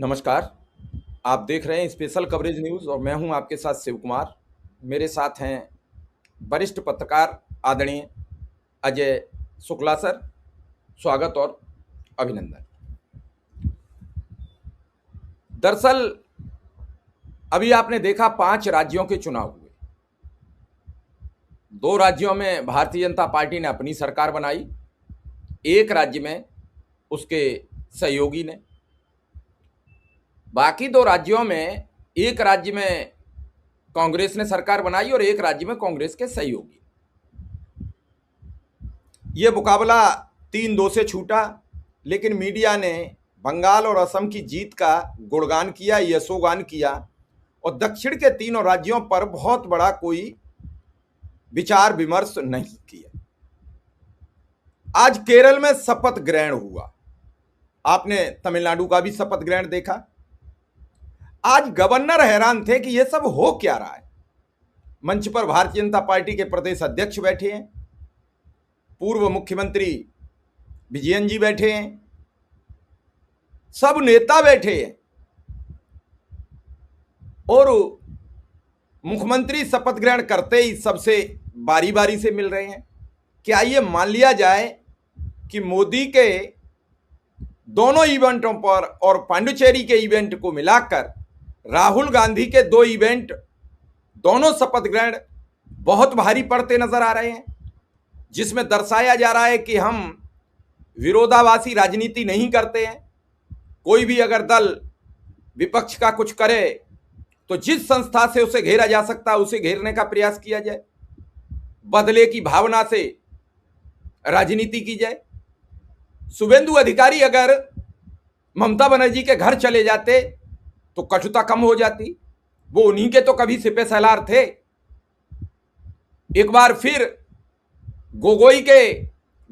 नमस्कार। आप देख रहे हैं स्पेशल कवरेज न्यूज़ और मैं हूं आपके साथ शिव कुमार। मेरे साथ हैं वरिष्ठ पत्रकार आदरणीय अजय शुक्ला सर। स्वागत और अभिनंदन। दरअसल अभी आपने देखा 5 राज्यों के चुनाव हुए। 2 राज्यों में भारतीय जनता पार्टी ने अपनी सरकार बनाई, एक राज्य में उसके सहयोगी ने। बाकी 2 राज्यों में एक राज्य में कांग्रेस ने सरकार बनाई और एक राज्य में कांग्रेस के सहयोगी। ये मुकाबला 3-2 से छूटा, लेकिन मीडिया ने बंगाल और असम की जीत का गुणगान किया, यशोगान किया और दक्षिण के 3 राज्यों पर बहुत बड़ा कोई विचार विमर्श नहीं किया। आज केरल में शपथ ग्रहण हुआ, आपने तमिलनाडु का भी शपथ ग्रहण देखा। आज गवर्नर हैरान थे कि यह सब हो क्या रहा है। मंच पर भारतीय जनता पार्टी के प्रदेश अध्यक्ष बैठे हैं, पूर्व मुख्यमंत्री विजयन जी बैठे हैं, सब नेता बैठे हैं और मुख्यमंत्री शपथ ग्रहण करते ही सबसे बारी बारी से मिल रहे हैं। क्या ये मान लिया जाए कि मोदी के दोनों इवेंटों पर और पांडुचेरी के इवेंट को मिलाकर राहुल गांधी के 2 इवेंट, दोनों शपथ ग्रहण बहुत भारी पड़ते नजर आ रहे हैं, जिसमें दर्शाया जा रहा है कि हम विरोधाभासी राजनीति नहीं करते हैं। कोई भी अगर दल विपक्ष का कुछ करे तो जिस संस्था से उसे घेरा जा सकता है उसे घेरने का प्रयास किया जाए, बदले की भावना से राजनीति की जाए। शुभेंदु अधिकारी अगर ममता बनर्जी के घर चले जाते तो कटुता कम हो जाती। वो उन्हीं के तो कभी सिपे सलार थे। एक बार फिर गोगोई के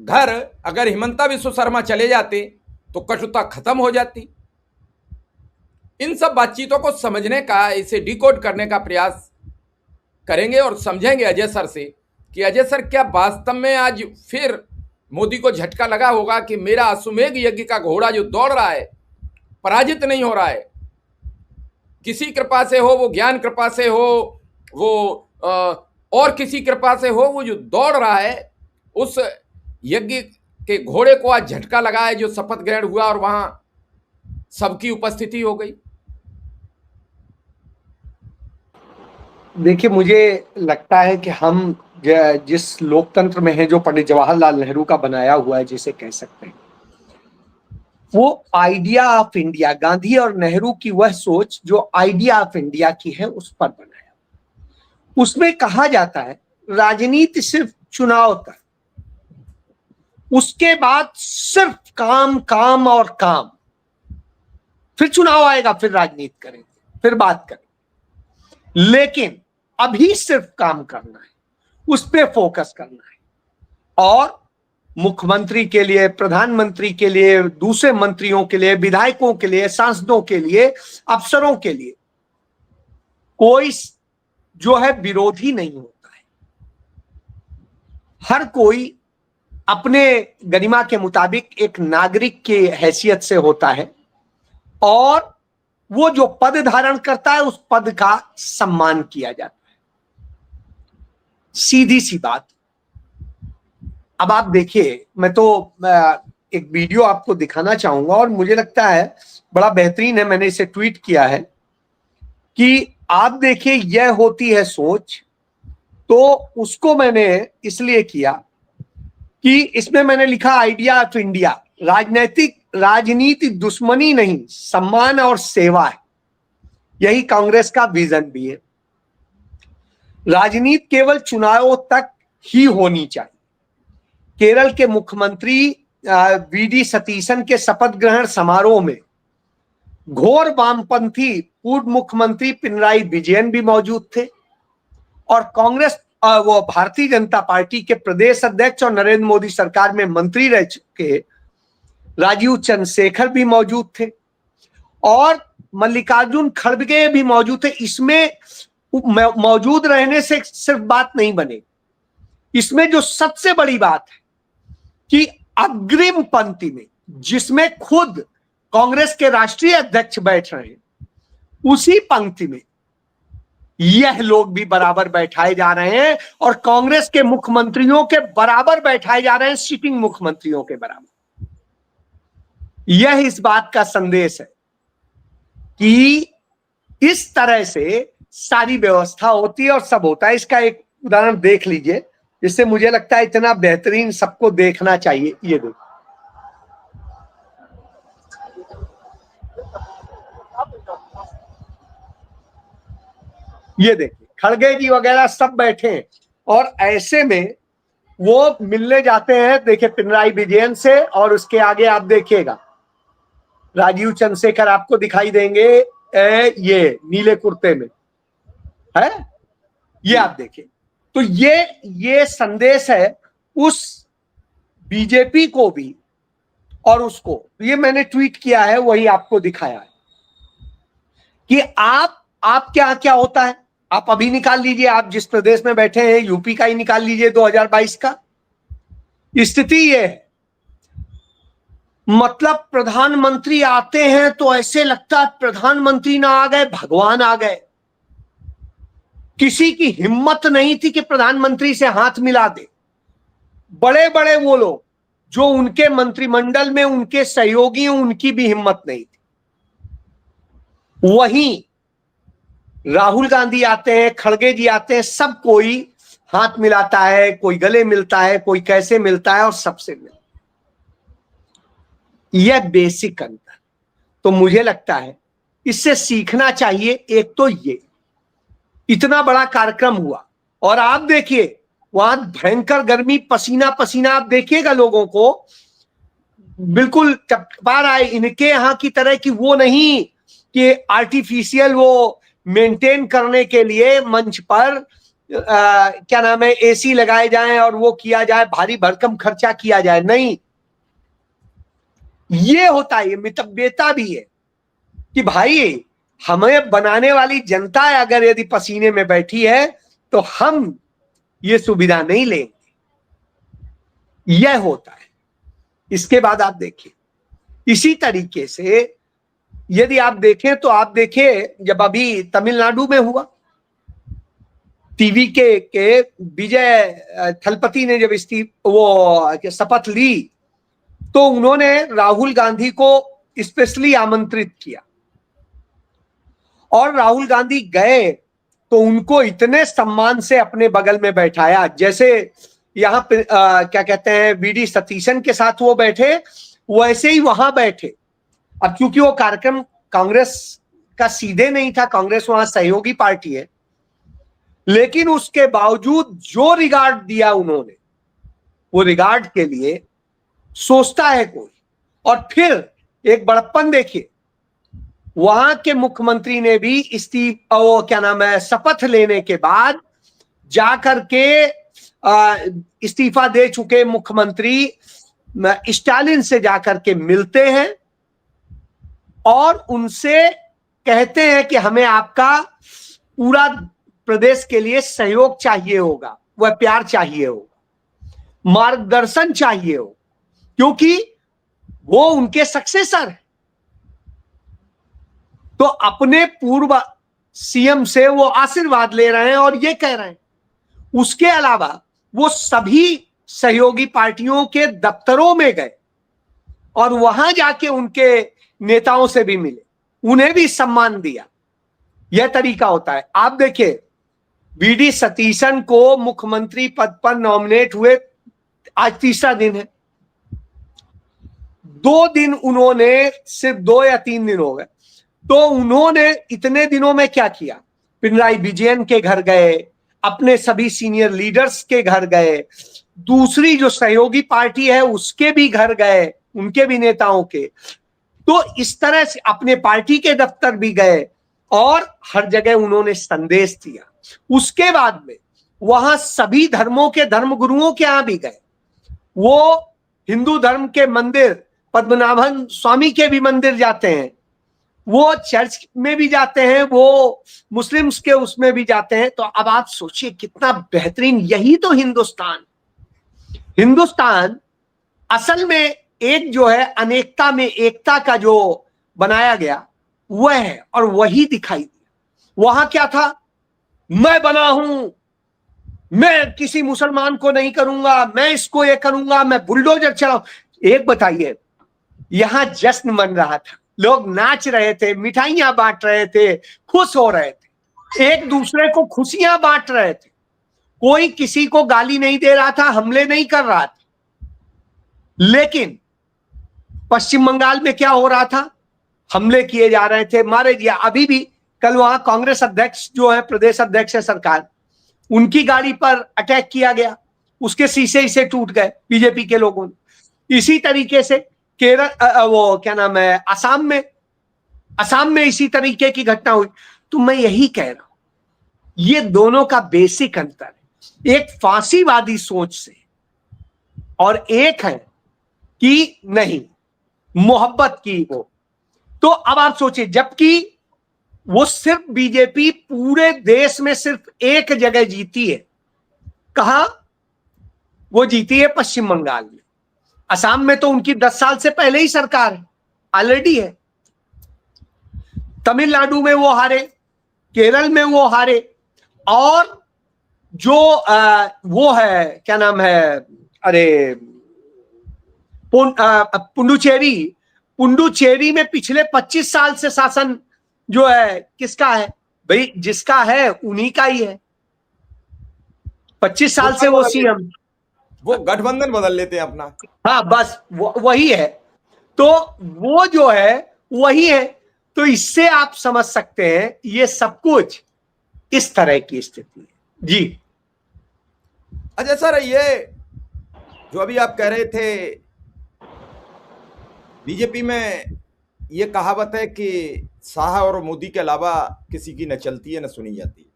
घर अगर हिमंता बिस्व शर्मा चले जाते तो कटुता खत्म हो जाती। इन सब बातचीतों को समझने का, इसे डिकोड करने का प्रयास करेंगे और समझेंगे अजय सर से कि अजय सर क्या वास्तव में आज फिर मोदी को झटका लगा होगा कि मेरा अश्वमेध यज्ञ का घोड़ा जो दौड़ रहा है पराजित नहीं हो रहा है। किसी कृपा से हो, वो ज्ञान कृपा से हो, वो और किसी कृपा से हो, वो जो दौड़ रहा है उस यज्ञ के घोड़े को आज झटका लगा है, जो शपथ ग्रहण हुआ और वहां सबकी उपस्थिति हो गई। देखिए, मुझे लगता है कि हम जिस लोकतंत्र में हैं, जो पंडित जवाहरलाल नेहरू का बनाया हुआ है, जिसे कह सकते हैं, वो आइडिया ऑफ इंडिया, गांधी और नेहरू की वह सोच जो आइडिया ऑफ इंडिया की है, उस पर बनाया। उसमें कहा जाता है राजनीति सिर्फ चुनाव तक, उसके बाद सिर्फ काम काम और काम, फिर चुनाव आएगा, फिर राजनीति करेंगे, फिर बात करेंगे। लेकिन अभी सिर्फ काम करना है, उस पर फोकस करना है और मुख्यमंत्री के लिए, प्रधानमंत्री के लिए, दूसरे मंत्रियों के लिए, विधायकों के लिए, सांसदों के लिए, अफसरों के लिए कोई जो है विरोधी नहीं होता है। हर कोई अपने गरिमा के मुताबिक एक नागरिक की हैसियत से होता है और वो जो पद धारण करता है उस पद का सम्मान किया जाता है। सीधी सी बात। अब आप देखिए, मैं तो एक वीडियो आपको दिखाना चाहूंगा और मुझे लगता है बड़ा बेहतरीन है, मैंने इसे ट्वीट किया है कि आप देखिए, यह होती है सोच। तो उसको मैंने इसलिए किया कि इसमें मैंने लिखा आइडिया ऑफ इंडिया, राजनीति दुश्मनी नहीं, सम्मान और सेवा है। यही कांग्रेस का विजन भी है। राजनीति केवल चुनावों तक ही होनी चाहिए। केरल के मुख्यमंत्री वीडी सतीशन के शपथ ग्रहण समारोह में घोर वामपंथी पूर्व मुख्यमंत्री पिनराई विजयन भी मौजूद थे और कांग्रेस वो भारतीय जनता पार्टी के प्रदेश अध्यक्ष और नरेंद्र मोदी सरकार में मंत्री रह चुके राजीव चंद्रशेखर भी मौजूद थे और मल्लिकार्जुन खड़गे भी मौजूद थे। इसमें मौजूद रहने से सिर्फ बात नहीं बनेगी, इसमें जो सबसे बड़ी बात है कि अग्रिम पंक्ति में, जिसमें खुद कांग्रेस के राष्ट्रीय अध्यक्ष बैठ रहे हैं, उसी पंक्ति में यह लोग भी बराबर बैठाए जा रहे हैं और कांग्रेस के मुख्यमंत्रियों के बराबर बैठाए जा रहे हैं, सिटिंग मुख्यमंत्रियों के बराबर। यह इस बात का संदेश है कि इस तरह से सारी व्यवस्था होती है और सब होता है। इसका एक उदाहरण देख लीजिए, जिससे मुझे लगता है इतना बेहतरीन सबको देखना चाहिए। ये देखो, ये देखिए खड़गे जी वगैरह सब बैठे हैं और ऐसे में वो मिलने जाते हैं, देखिए पिनराई विजयन से, और उसके आगे आप देखिएगा राजीव चंद्रशेखर आपको दिखाई देंगे ये नीले कुर्ते में है, ये आप देखिए। तो ये संदेश है उस बीजेपी को भी और उसको, ये मैंने ट्वीट किया है, वही आपको दिखाया है कि आप क्या होता है, आप अभी निकाल लीजिए, आप जिस प्रदेश में बैठे हैं यूपी का ही निकाल लीजिए 2022 का। स्थिति ये है, मतलब प्रधानमंत्री आते हैं तो ऐसे लगता है प्रधानमंत्री ना आ गए भगवान आ गए। किसी की हिम्मत नहीं थी कि प्रधानमंत्री से हाथ मिला दे। बड़े बड़े वो लोग जो उनके मंत्रिमंडल में उनके सहयोगी हैं, उनकी भी हिम्मत नहीं थी। वहीं राहुल गांधी आते हैं, खड़गे जी आते हैं, सब कोई हाथ मिलाता है, कोई गले मिलता है, कोई कैसे मिलता है और सबसे मिलता है। यह बेसिक अंतर तो मुझे लगता है इससे सीखना चाहिए। एक तो ये इतना बड़ा कार्यक्रम हुआ और आप देखिए वहां भयंकर गर्मी, पसीना पसीना, आप देखिएगा लोगों को बिल्कुल टपका रहा है। इनके यहां की तरह की वो नहीं कि आर्टिफिशियल वो मेंटेन करने के लिए मंच पर क्या नाम है एसी लगाए जाएं और वो किया जाए, भारी भरकम खर्चा किया जाए, नहीं। ये होता है, ये मितव्यता भी है कि भाई हमें बनाने वाली जनता अगर यदि पसीने में बैठी है तो हम ये सुविधा नहीं लेंगे, यह होता है। इसके बाद आप देखिए इसी तरीके से यदि आप देखें तो आप देखिए जब अभी तमिलनाडु में हुआ, टीवी के विजय थलपति ने जब वो शपथ ली तो उन्होंने राहुल गांधी को स्पेशली आमंत्रित किया और राहुल गांधी गए तो उनको इतने सम्मान से अपने बगल में बैठाया, जैसे यहाँ पे क्या कहते हैं वीडी सतीशन के साथ वो बैठे वैसे ही वहां बैठे। अब क्योंकि वो कार्यक्रम कांग्रेस का सीधे नहीं था, कांग्रेस वहां सहयोगी पार्टी है, लेकिन उसके बावजूद जो रिगार्ड दिया उन्होंने, वो रिगार्ड के लिए सोचता है कोई। और फिर एक बड़प्पन देखिए, वहां के मुख्यमंत्री ने भी शपथ लेने के बाद जाकर के इस्तीफा दे चुके मुख्यमंत्री स्टालिन से जाकर के मिलते हैं और उनसे कहते हैं कि हमें आपका पूरा प्रदेश के लिए सहयोग चाहिए होगा, वह प्यार चाहिए होगा, मार्गदर्शन चाहिए हो, क्योंकि वो उनके सक्सेसर है। तो अपने पूर्व सीएम से वो आशीर्वाद ले रहे हैं और ये कह रहे हैं। उसके अलावा वो सभी सहयोगी पार्टियों के दफ्तरों में गए और वहां जाके उनके नेताओं से भी मिले, उन्हें भी सम्मान दिया। यह तरीका होता है। आप देखिए वीडी सतीशन को मुख्यमंत्री पद पर नॉमिनेट हुए, आज तीसरा दिन है। 2 दिन उन्होंने, सिर्फ 2 या 3 दिन हो गए, तो उन्होंने इतने दिनों में क्या किया? पिनराई विजयन के घर गए, अपने सभी सीनियर लीडर्स के घर गए, दूसरी जो सहयोगी पार्टी है उसके भी घर गए, उनके भी नेताओं के। तो इस तरह से अपने पार्टी के दफ्तर भी गए और हर जगह उन्होंने संदेश दिया। उसके बाद में वहां सभी धर्मों के धर्मगुरुओं के यहां भी गए। वो हिंदू धर्म के मंदिर, पद्मनाभन स्वामी के भी मंदिर जाते हैं, वो चर्च में भी जाते हैं, वो मुस्लिम्स के उसमें भी जाते हैं। तो अब आप सोचिए कितना बेहतरीन, यही तो हिंदुस्तान असल में एक जो है अनेकता में एकता का जो बनाया गया वह है, और वही दिखाई दिया। वहां क्या था, मैं बना हूं, मैं किसी मुसलमान को नहीं करूंगा, मैं इसको ये करूंगा, मैं बुलडोजर चलाऊं। एक बताइए, यहां जश्न मन रहा था, लोग नाच रहे थे, मिठाइयां बांट रहे थे, खुश हो रहे थे, एक दूसरे को खुशियां बांट रहे थे, कोई किसी को गाली नहीं दे रहा था, हमले नहीं कर रहा था। लेकिन पश्चिम बंगाल में क्या हो रहा था, हमले किए जा रहे थे, मारे दिया। अभी भी कल वहां कांग्रेस अध्यक्ष जो है, प्रदेश अध्यक्ष है सरकार, उनकी गाड़ी पर अटैक किया गया, उसके शीशे इसे टूट गए बीजेपी के लोगों ने। इसी तरीके से केरल, वो क्या नाम है, असम में इसी तरीके की घटना हुई। तो मैं यही कह रहा हूं, ये दोनों का बेसिक अंतर है, एक फांसीवादी सोच से और एक है कि नहीं मोहब्बत की वो। तो अब आप सोचिए, जबकि वो सिर्फ बीजेपी पूरे देश में सिर्फ एक जगह जीती है, कहां, वो जीती है पश्चिम बंगाल में। असम में तो उनकी 10 साल से पहले ही सरकार है, ऑलरेडी है। तमिलनाडु में वो हारे, केरल में वो हारे, और जो वो है क्या नाम है, अरे पुंडुचेरी में पिछले 25 साल से शासन जो है किसका है भाई, जिसका है उन्हीं का ही है, 25 साल से वो सीएम। वो गठबंधन बदल लेते हैं अपना। हाँ बस वही है, तो वो जो है वही है। तो इससे आप समझ सकते हैं ये सब कुछ इस तरह की स्थिति है जी। अच्छा सर, ये जो अभी आप कह रहे थे, बीजेपी में ये कहावत है कि शाह और मोदी के अलावा किसी की न चलती है न सुनी जाती है।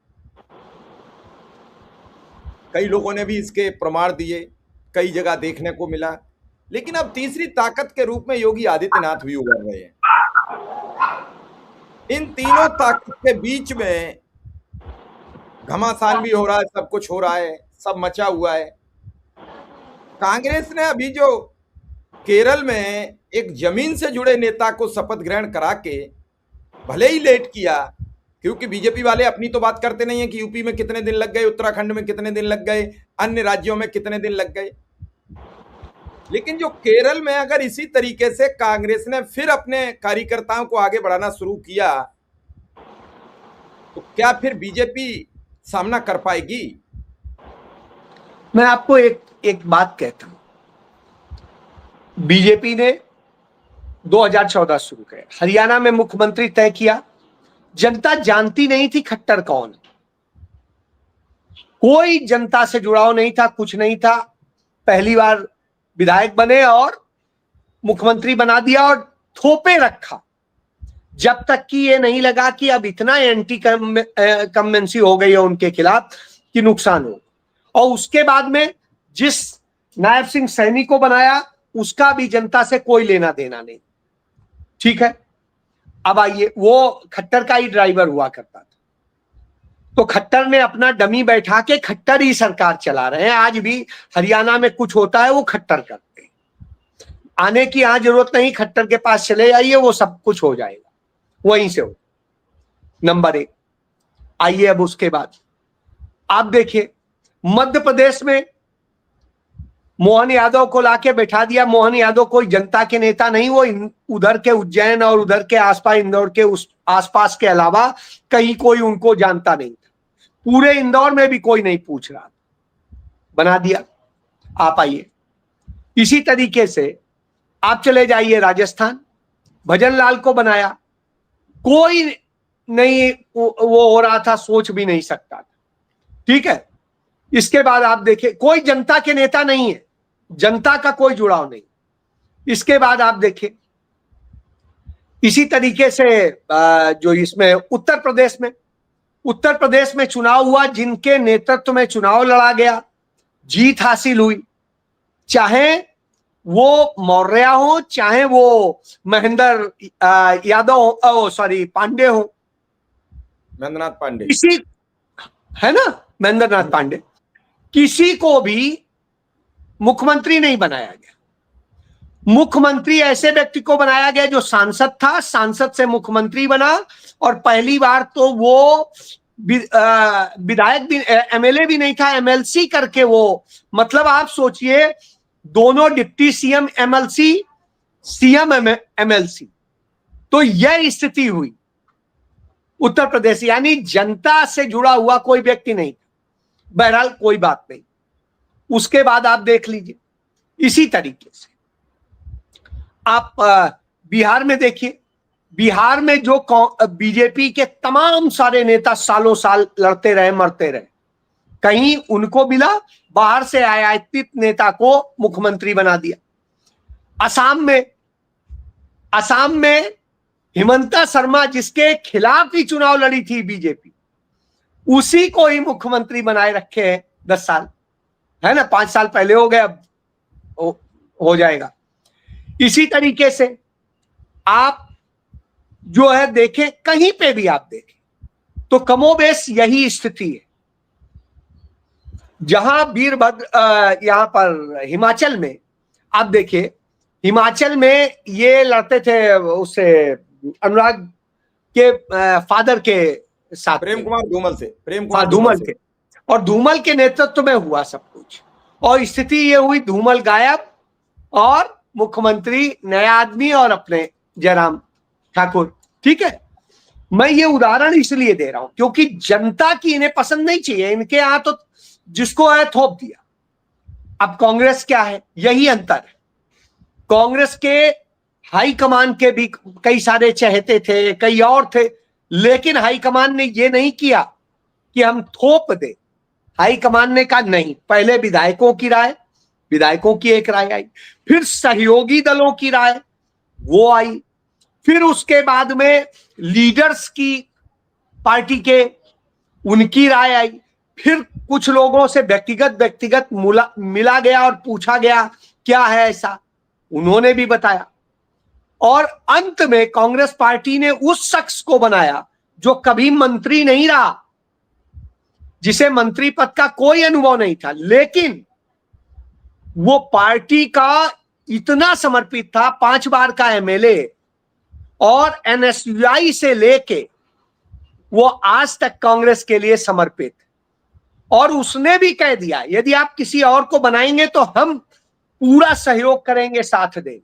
कई लोगों ने भी इसके प्रमाण दिए, कई जगह देखने को मिला, लेकिन अब तीसरी ताकत के रूप में योगी आदित्यनाथ भी उभर रहे हैं। इन तीनों ताकत के बीच में घमासान भी हो रहा है, सब कुछ हो रहा है, सब मचा हुआ है। कांग्रेस ने अभी जो केरल में एक जमीन से जुड़े नेता को शपथ ग्रहण करा के भले ही लेट किया, क्योंकि बीजेपी वाले अपनी तो बात करते नहीं है कि यूपी में कितने दिन लग गए, उत्तराखंड में कितने दिन लग गए, अन्य राज्यों में कितने दिन लग गए, लेकिन जो केरल में अगर इसी तरीके से कांग्रेस ने फिर अपने कार्यकर्ताओं को आगे बढ़ाना शुरू किया, तो क्या फिर बीजेपी सामना कर पाएगी? मैं आपको एक बात कहता हूं, बीजेपी ने 2014 शुरू किया, हरियाणा में मुख्यमंत्री तय किया, जनता जानती नहीं थी खट्टर कौन, कोई जनता से जुड़ाव नहीं था, कुछ नहीं था। पहली बार विधायक बने और मुख्यमंत्री बना दिया और थोपे रखा, जब तक कि ये नहीं लगा कि अब इतना एंटी कमेंसी हो गई है उनके खिलाफ कि नुकसान हो। और उसके बाद में जिस नायब सिंह सैनी को बनाया, उसका भी जनता से कोई लेना देना नहीं, ठीक है। अब आइए, वो खट्टर का ही ड्राइवर हुआ करता था, तो खट्टर ने अपना डमी बैठा के खट्टर ही सरकार चला रहे हैं। आज भी हरियाणा में कुछ होता है वो खट्टर करते हैं, आने की यहां जरूरत नहीं, खट्टर के पास चले जाइए, वो सब कुछ हो जाएगा, वहीं से हो। नंबर 1। आइए अब उसके बाद आप देखिए, मध्य प्रदेश में मोहन यादव को लाके बैठा दिया। मोहन यादव कोई जनता के नेता नहीं, वो उधर के उज्जैन और उधर के आसपास, इंदौर के उस आसपास के अलावा कहीं कोई उनको जानता नहीं था, पूरे इंदौर में भी कोई नहीं पूछ रहा, बना दिया। आप आइए, इसी तरीके से आप चले जाइए राजस्थान, भजन लाल को बनाया, कोई नहीं वो हो रहा था, सोच भी नहीं सकता था, ठीक है। इसके बाद आप देखिए, कोई जनता के नेता नहीं है, जनता का कोई जुड़ाव नहीं। इसके बाद आप देखिए, इसी तरीके से जो इसमें उत्तर प्रदेश में चुनाव हुआ, जिनके नेतृत्व में चुनाव लड़ा गया, जीत हासिल हुई, चाहे वो मौर्य हो, चाहे वो महेंद्र यादव पांडे हो, महेंद्रनाथ पांडे, किसी, है ना, महेंद्रनाथ पांडे, किसी को भी मुख्यमंत्री नहीं बनाया गया। मुख्यमंत्री ऐसे व्यक्ति को बनाया गया जो सांसद था, सांसद से मुख्यमंत्री बना, और पहली बार तो वो विधायक भी, एमएलए भी नहीं था, एमएलसी करके वो, मतलब आप सोचिए दोनों deputy CM MLC, CM MLC. तो यह स्थिति हुई उत्तर प्रदेश, यानी जनता से जुड़ा हुआ कोई व्यक्ति नहीं। बहरहाल कोई बात नहीं, उसके बाद आप देख लीजिए इसी तरीके से आप बिहार में देखिए। बिहार में जो बीजेपी के तमाम सारे नेता सालों साल लड़ते रहे, मरते रहे, कहीं उनको मिला, बाहर से आयातित नेता को मुख्यमंत्री बना दिया। असम में हिमंता शर्मा जिसके खिलाफ ही चुनाव लड़ी थी बीजेपी, उसी को ही मुख्यमंत्री बनाए रखे हैं 10 साल, है ना, 5 साल पहले हो गए, अब हो जाएगा। इसी तरीके से आप जो है देखें, कहीं पे भी आप देखें तो कमोबेश यही स्थिति है। जहां वीरभद्र, यहां पर हिमाचल में आप देखिए, हिमाचल में ये लड़ते थे उससे, अनुराग के फादर के साथ, प्रेम कुमार धूमल से, धूमल के, और धूमल के नेतृत्व में हुआ सब कुछ, और स्थिति ये हुई धूमल गायब और मुख्यमंत्री नया आदमी और अपने जयराम ठाकुर। ठीक है, मैं ये उदाहरण इसलिए दे रहा हूं क्योंकि जनता की इन्हें पसंद नहीं चाहिए, इनके यहां तो जिसको है थोप दिया। अब कांग्रेस क्या है, यही अंतर है। कांग्रेस के हाईकमान के भी कई सारे चहेते थे, कई और थे, लेकिन हाईकमान ने ये नहीं किया कि हम थोप दे। हाईकमान ने कहा नहीं, पहले विधायकों की राय, विधायकों की एक राय आई, फिर सहयोगी दलों की राय वो आई, फिर उसके बाद में लीडर्स की, पार्टी के, उनकी राय आई, फिर कुछ लोगों से व्यक्तिगत मिला गया और पूछा गया क्या है ऐसा, उन्होंने भी बताया, और अंत में कांग्रेस पार्टी ने उस शख्स को बनाया जो कभी मंत्री नहीं रहा, जिसे मंत्री पद का कोई अनुभव नहीं था, लेकिन वो पार्टी का इतना समर्पित था, 5 बार का एमएलए, और एनएसयूआई से लेके वो आज तक कांग्रेस के लिए समर्पित, और उसने भी कह दिया यदि आप किसी और को बनाएंगे तो हम पूरा सहयोग करेंगे, साथ देंगे,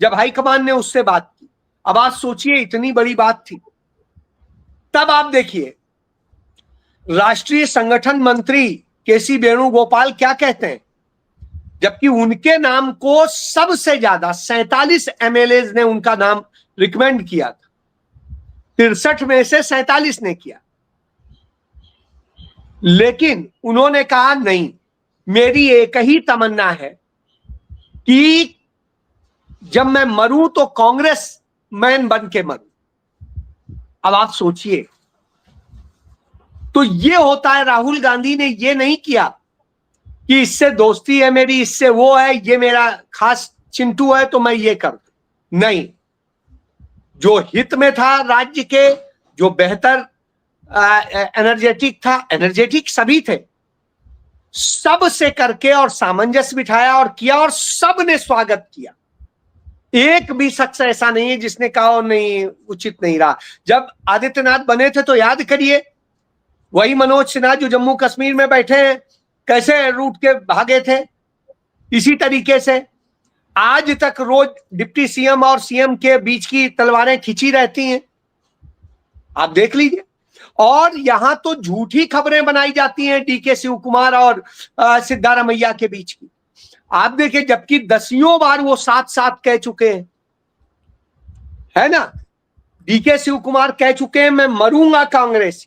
जब हाईकमान ने उससे बात की। अब आप सोचिए, इतनी बड़ी बात थी। तब आप देखिए राष्ट्रीय संगठन मंत्री केसी वेणुगोपाल क्या कहते हैं, जबकि उनके नाम को सबसे ज्यादा 47 एमएलए ने उनका नाम रिकमेंड किया था, 63 में से 47 ने किया, लेकिन उन्होंने कहा नहीं, मेरी एक ही तमन्ना है कि जब मैं मरूं तो कांग्रेस मैन बन के मरूं। अब आप सोचिए, तो ये होता है, राहुल गांधी ने ये नहीं किया कि इससे दोस्ती है मेरी, इससे वो है, ये मेरा खास चिंटू है तो मैं ये कर दूं, नहीं, जो हित में था राज्य के, जो बेहतर एनर्जेटिक था, एनर्जेटिक सभी थे, सब से करके और सामंजस्य बिठाया और किया, और सब ने स्वागत किया। एक भी शख्स ऐसा नहीं है जिसने कहा नहीं उचित नहीं रहा। जब आदित्यनाथ बने थे तो याद करिए, वही मनोज सिन्हा जो जम्मू कश्मीर में बैठे हैं, कैसे रूट के भागे थे। इसी तरीके से आज तक रोज डिप्टी सीएम और सीएम के बीच की तलवारें खिंची रहती हैं, आप देख लीजिए। और यहां तो झूठी खबरें बनाई जाती हैं डीके शिव कुमार और सिद्धारमैया के बीच की, आप देखिए, जबकि 10 बार वो साथ कह चुके हैं, है ना। डीके शिव कुमार कह चुके हैं मैं मरूंगा कांग्रेस।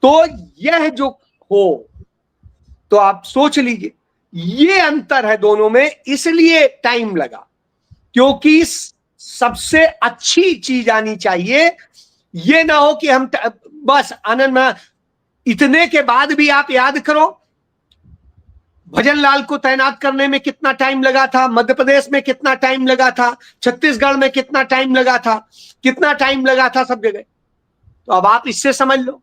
तो यह जो हो, तो आप सोच लीजिए, ये अंतर है दोनों में, इसलिए टाइम लगा, क्योंकि सबसे अच्छी चीज आनी चाहिए। ये ना हो कि हम बस आनंद में, इतने के बाद भी आप याद करो भजन लाल को तैनात करने में कितना टाइम लगा था, मध्य प्रदेश में कितना टाइम लगा था, छत्तीसगढ़ में कितना टाइम लगा था, कितना टाइम लगा था सब जगह। तो अब आप इससे समझ लो,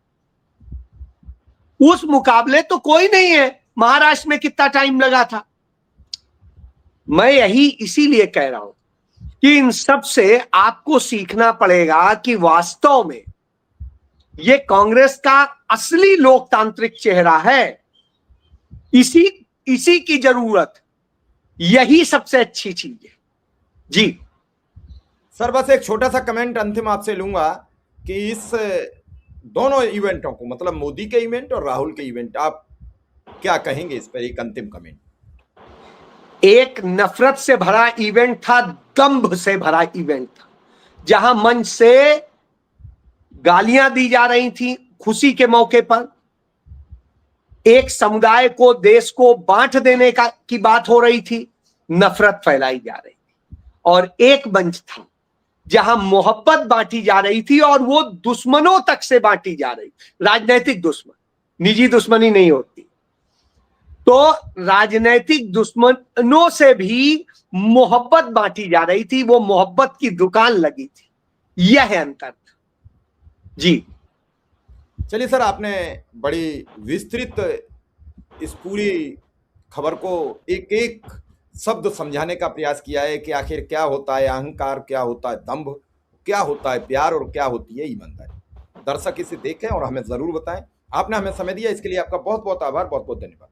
उस मुकाबले तो कोई नहीं है। महाराष्ट्र में कितना टाइम लगा था, मैं यही इसीलिए कह रहा हूं कि इन सब से आपको सीखना पड़ेगा कि वास्तव में ये कांग्रेस का असली लोकतांत्रिक चेहरा है। इसी इसी की जरूरत, यही सबसे अच्छी चीज है। जी सर, बस एक छोटा सा कमेंट अंतिम आपसे लूंगा कि इस दोनों इवेंटों को, मतलब मोदी के इवेंट और राहुल के इवेंट, आप क्या कहेंगे इस पर? एक अंतिम कमेंट। एक नफरत से भरा इवेंट था, दंभ से भरा इवेंट था, जहां मंच से गालियां दी जा रही थी खुशी के मौके पर, एक समुदाय को, देश को बांट देने की बात हो रही थी, नफरत फैलाई जा रही थी। और एक मंच था जहां मोहब्बत बांटी जा रही थी, और वो दुश्मनों तक से बांटी जा रही, राजनीतिक दुश्मन, निजी दुश्मनी नहीं होती। तो राजनीतिक दुश्मनों से भी मोहब्बत बांटी जा रही थी, वो मोहब्बत की दुकान लगी थी। यह अंतर था। जी चलिए सर, आपने बड़ी विस्तृत इस पूरी खबर को एक एक शब्द समझाने का प्रयास किया है कि आखिर क्या होता है अहंकार, क्या होता है दंभ, क्या होता है प्यार और क्या होती है ईमानदारी। दर्शक इसे देखें और हमें जरूर बताएं। आपने हमें समय दिया, इसके लिए आपका बहुत बहुत आभार, बहुत बहुत धन्यवाद।